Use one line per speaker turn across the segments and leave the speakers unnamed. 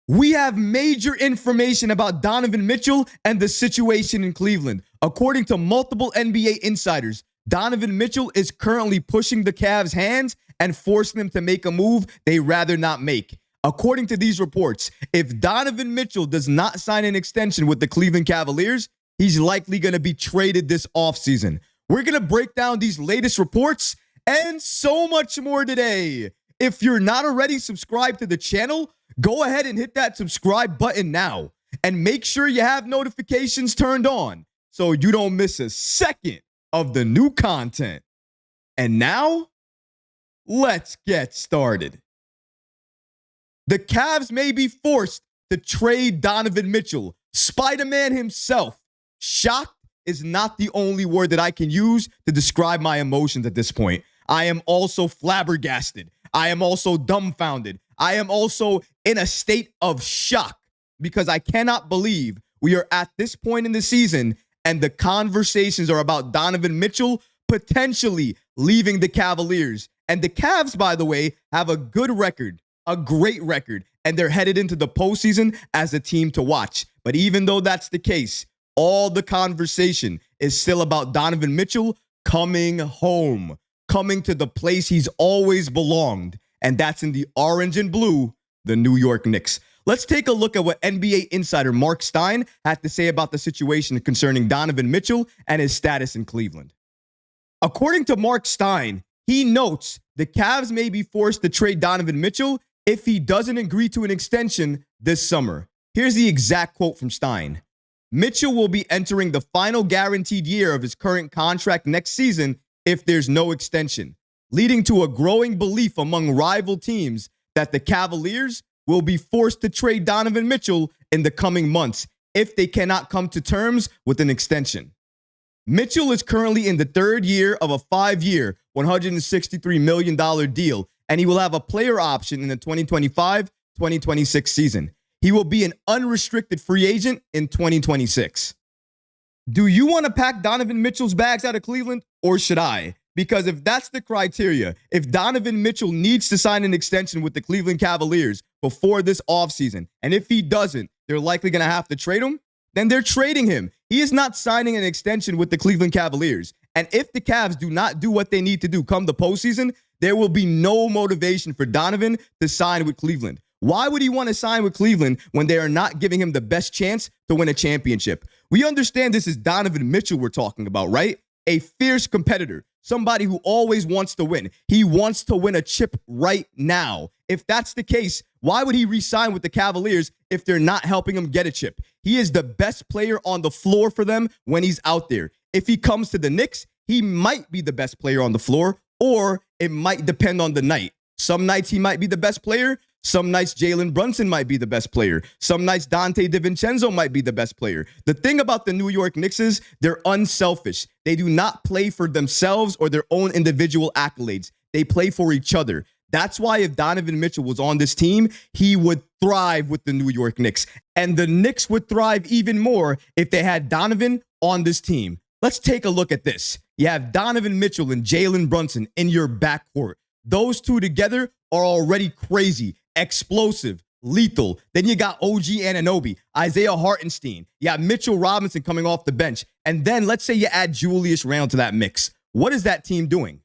We have major information about Donovan Mitchell and the situation in Cleveland. According to multiple NBA insiders, Donovan Mitchell is currently pushing the Cavs' hands and forcing them to make a move they'd rather not make. According to these reports, if Donovan Mitchell does not sign an extension with the Cleveland Cavaliers, he's likely going to be traded this offseason. We're going to break down these latest reports and so much more today. If you're not already subscribed to the channel, go ahead and hit that subscribe button now. And make sure you have notifications turned on so you don't miss a second of the new content. And now, let's get started. The Cavs may be forced to trade Donovan Mitchell. Spida-Man himself. Shocked is not the only word that I can use to describe my emotions at this point. I am also flabbergasted. I am also dumbfounded. I am also in a state of shock because I cannot believe we are at this point in the season and the conversations are about Donovan Mitchell potentially leaving the Cavaliers. And the Cavs, by the way, have a good record, a great record, and they're headed into the postseason as a team to watch. But even though that's the case, all the conversation is still about Donovan Mitchell coming home, coming to the place he's always belonged, and that's in the orange and blue, the New York Knicks. Let's take a look at what NBA insider Mark Stein had to say about the situation concerning Donovan Mitchell and his status in Cleveland. According to Mark Stein, he notes the Cavs may be forced to trade Donovan Mitchell if he doesn't agree to an extension this summer. Here's the exact quote from Stein. Mitchell will be entering the final guaranteed year of his current contract next season if there's no extension, leading to a growing belief among rival teams that the Cavaliers will be forced to trade Donovan Mitchell in the coming months if they cannot come to terms with an extension. Mitchell is currently in the third year of a 5-year, $163 million deal, and he will have a player option in the 2025-2026 season. He will be an unrestricted free agent in 2026. Do you want to pack Donovan Mitchell's bags out of Cleveland, or should I? Because if that's the criteria, if Donovan Mitchell needs to sign an extension with the Cleveland Cavaliers before this offseason, and if he doesn't, they're likely going to have to trade him, then they're trading him. He is not signing an extension with the Cleveland Cavaliers. And if the Cavs do not do what they need to do come the postseason, there will be no motivation for Donovan to sign with Cleveland. Why would he want to sign with Cleveland when they are not giving him the best chance to win a championship? We understand this is Donovan Mitchell we're talking about, right? A fierce competitor, somebody who always wants to win. He wants to win a chip right now. If that's the case, why would he re-sign with the Cavaliers if they're not helping him get a chip? He is the best player on the floor for them when he's out there. If he comes to the Knicks, he might be the best player on the floor, or it might depend on the night. Some nights he might be the best player. Some nights Jalen Brunson might be the best player. Some nights Dante DiVincenzo might be the best player. The thing about the New York Knicks is they're unselfish. They do not play for themselves or their own individual accolades. They play for each other. That's why if Donovan Mitchell was on this team, he would thrive with the New York Knicks. And the Knicks would thrive even more if they had Donovan on this team. Let's take a look at this. You have Donovan Mitchell and Jalen Brunson in your backcourt. Those two together are already crazy, explosive, lethal. Then you got OG Anunoby, Isaiah Hartenstein. You got Mitchell Robinson coming off the bench. And then let's say you add Julius Randle to that mix. What is that team doing?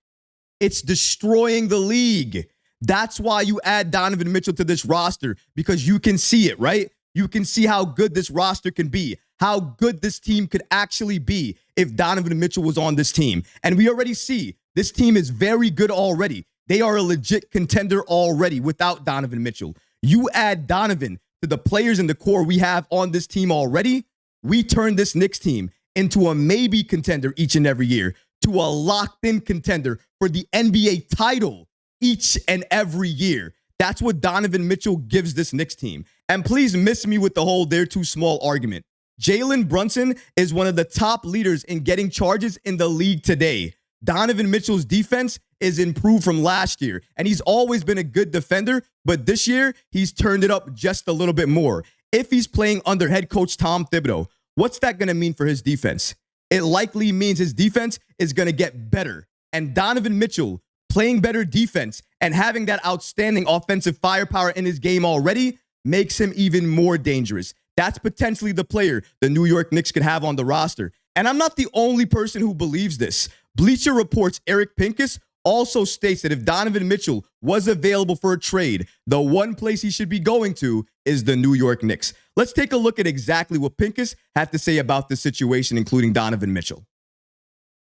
It's destroying the league. That's why you add Donovan Mitchell to this roster, because you can see it, right? You can see how good this roster can be, how good this team could actually be if Donovan Mitchell was on this team. And we already see this team is very good already. They are a legit contender already without Donovan Mitchell. You add Donovan to the players in the core we have on this team already, we turn this Knicks team into a maybe contender each and every year, to a locked-in contender for the NBA title each and every year. That's what Donovan Mitchell gives this Knicks team. And please miss me with the whole they're too small argument. Jalen Brunson is one of the top leaders in getting charges in the league today. Donovan Mitchell's defense is improved from last year, and he's always been a good defender, but this year he's turned it up just a little bit more. If he's playing under head coach Tom Thibodeau, what's that going to mean for his defense? It likely means his defense is going to get better. And Donovan Mitchell playing better defense and having that outstanding offensive firepower in his game already, makes him even more dangerous. That's potentially the player the New York Knicks could have on the roster. And I'm not the only person who believes this. Bleacher Report's Eric Pincus also states that if Donovan Mitchell was available for a trade, the one place he should be going to is the New York Knicks. Let's take a look at exactly what Pincus had to say about the situation, including Donovan Mitchell.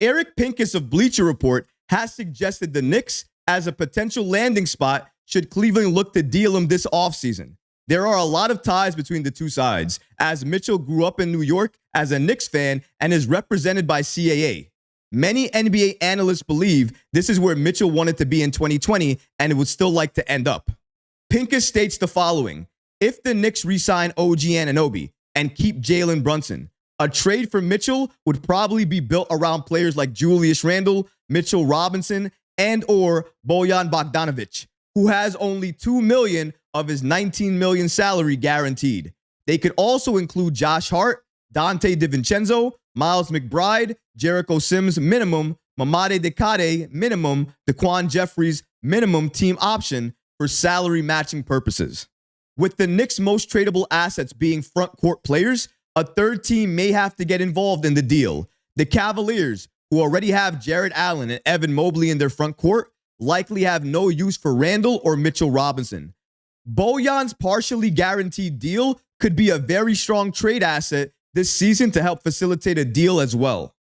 Eric Pincus of Bleacher Report has suggested the Knicks as a potential landing spot should Cleveland look to deal him this offseason. There are a lot of ties between the two sides, as Mitchell grew up in New York as a Knicks fan and is represented by CAA. Many NBA analysts believe this is where Mitchell wanted to be in 2020 and would still like to end up. Pincus states the following: if the Knicks re-sign OG Anunoby and keep Jalen Brunson, a trade for Mitchell would probably be built around players like Julius Randle, Mitchell Robinson, and or Bojan Bogdanovic, who has only $2 million of his $19 million salary guaranteed. They could also include Josh Hart, Dante DiVincenzo, Miles McBride, Jericho Sims minimum, Mamadi Dekade minimum, Daquan Jeffries minimum team option for salary matching purposes. With the Knicks' most tradable assets being front court players, a third team may have to get involved in the deal. The Cavaliers, who already have Jared Allen and Evan Mobley in their front court, likely have no use for Randall or Mitchell Robinson. Bojan's partially guaranteed deal could be a very strong trade asset this season to help facilitate a deal as well.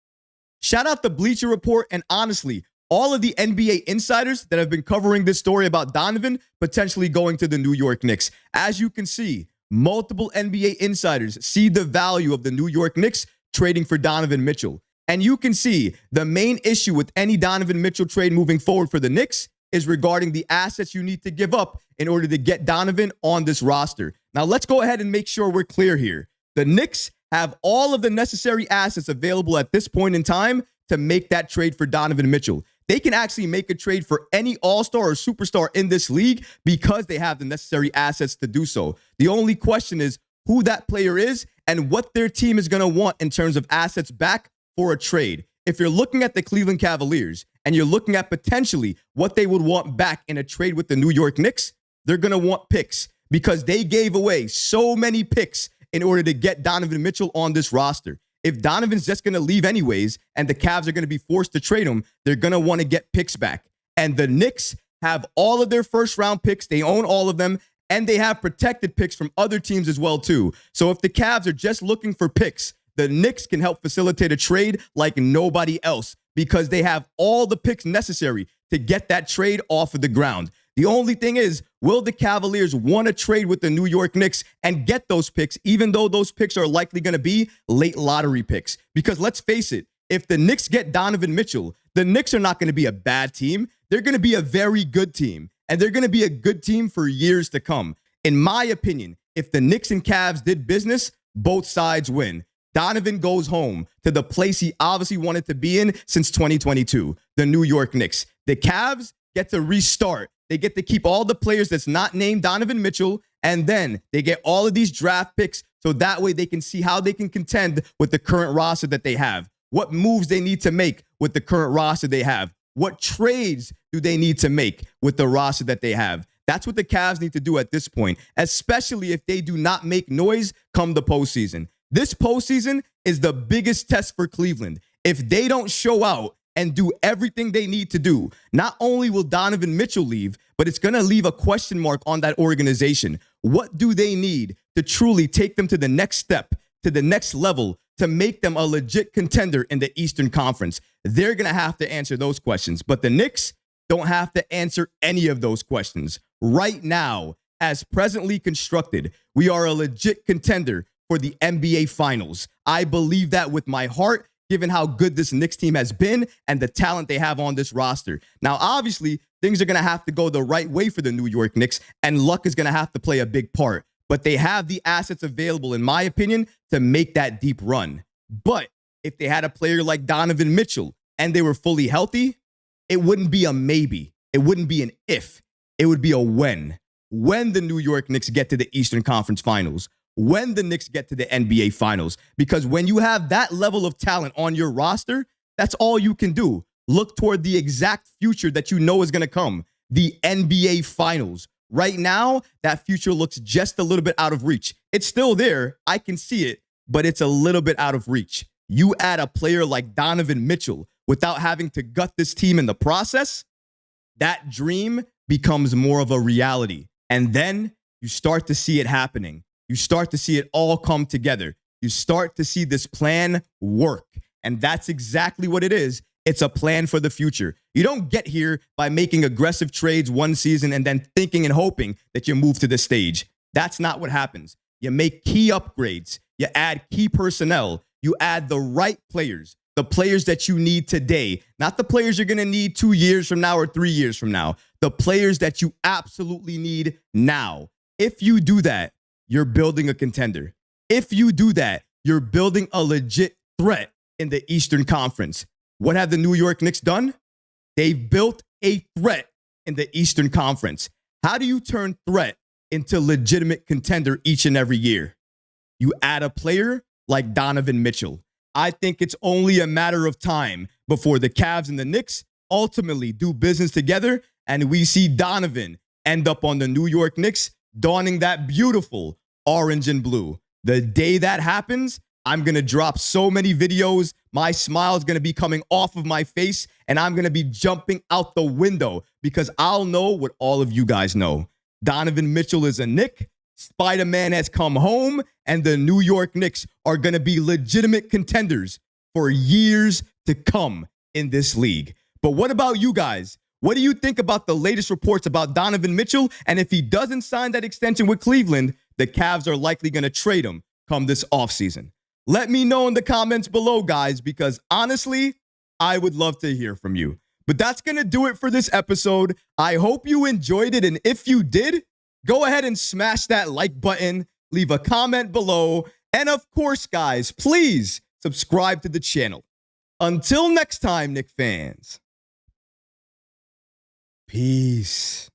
Shout out the Bleacher Report and honestly, all of the NBA insiders that have been covering this story about Donovan potentially going to the New York Knicks. As you can see, multiple NBA insiders see the value of the New York Knicks trading for Donovan Mitchell. And you can see the main issue with any Donovan Mitchell trade moving forward for the Knicks is regarding the assets you need to give up in order to get Donovan on this roster. Now, let's go ahead and make sure we're clear here. The Knicks have all of the necessary assets available at this point in time to make that trade for Donovan Mitchell. They can actually make a trade for any all-star or superstar in this league because they have the necessary assets to do so. The only question is who that player is and what their team is going to want in terms of assets back for a trade. If you're looking at the Cleveland Cavaliers and you're looking at potentially what they would want back in a trade with the New York Knicks, they're going to want picks because they gave away so many picks in order to get Donovan Mitchell on this roster. If Donovan's just going to leave anyways and the Cavs are going to be forced to trade him, they're going to want to get picks back. And the Knicks have all of their first-round picks. They own all of them, and they have protected picks from other teams as well, too. So if the Cavs are just looking for picks, the Knicks can help facilitate a trade like nobody else because they have all the picks necessary to get that trade off of the ground. The only thing is, will the Cavaliers want to trade with the New York Knicks and get those picks, even though those picks are likely going to be late lottery picks? Because let's face it, if the Knicks get Donovan Mitchell, the Knicks are not going to be a bad team. They're going to be a very good team, and they're going to be a good team for years to come. In my opinion, if the Knicks and Cavs did business, both sides win. Donovan goes home to the place he obviously wanted to be in since 2022, the New York Knicks. The Cavs get to restart. They get to keep all the players that's not named Donovan Mitchell, and then they get all of these draft picks so that way they can see how they can contend with the current roster that they have, what moves they need to make with the current roster they have, what trades do they need to make with the roster that they have. That's what the Cavs need to do at this point, especially if they do not make noise come the postseason. This postseason is the biggest test for Cleveland. If they don't show out and do everything they need to do, not only will Donovan Mitchell leave, but it's going to leave a question mark on that organization. What do they need to truly take them to the next step, to the next level, to make them a legit contender in the Eastern Conference? They're going to have to answer those questions. But the Knicks don't have to answer any of those questions. Right now, as presently constructed, we are a legit contender for the NBA Finals. I believe that with my heart, given how good this Knicks team has been and the talent they have on this roster. Now, obviously, things are going to have to go the right way for the New York Knicks, and luck is going to have to play a big part. But they have the assets available, in my opinion, to make that deep run. But if they had a player like Donovan Mitchell and they were fully healthy, it wouldn't be a maybe. It wouldn't be an if. It would be a when. When the New York Knicks get to the Eastern Conference Finals, when the Knicks get to the NBA Finals. Because when you have that level of talent on your roster, that's all you can do. Look toward the exact future that you know is going to come, the NBA Finals. Right now, that future looks just a little bit out of reach. It's still there. I can see it, but it's a little bit out of reach. You add a player like Donovan Mitchell without having to gut this team in the process, that dream becomes more of a reality. And then you start to see it happening. You start to see it all come together. You start to see this plan work. And that's exactly what it is. It's a plan for the future. You don't get here by making aggressive trades one season and then thinking and hoping that you move to this stage. That's not what happens. You make key upgrades. You add key personnel. You add the right players, the players that you need today, not the players you're going to need 2 years from now or 3 years from now, the players that you absolutely need now. If you do that, you're building a contender. If you do that, you're building a legit threat in the Eastern Conference. What have the New York Knicks done? They've built a threat in the Eastern Conference. How do you turn threat into legitimate contender each and every year? You add a player like Donovan Mitchell. I think it's only a matter of time before the Cavs and the Knicks ultimately do business together and we see Donovan end up on the New York Knicks donning that beautiful orange and blue. The day that happens, I'm going to drop so many videos. My smile is going to be coming off of my face and I'm going to be jumping out the window because I'll know what all of you guys know. Donovan Mitchell is a Knick. Spida-Man has come home and the New York Knicks are going to be legitimate contenders for years to come in this league. But what about you guys? What do you think about the latest reports about Donovan Mitchell? And if he doesn't sign that extension with Cleveland, the Cavs are likely going to trade him come this offseason. Let me know in the comments below, guys, because honestly, I would love to hear from you. But that's going to do it for this episode. I hope you enjoyed it. And if you did, go ahead and smash that like button, leave a comment below. And of course, guys, please subscribe to the channel. Until next time, Knicks fans. Peace.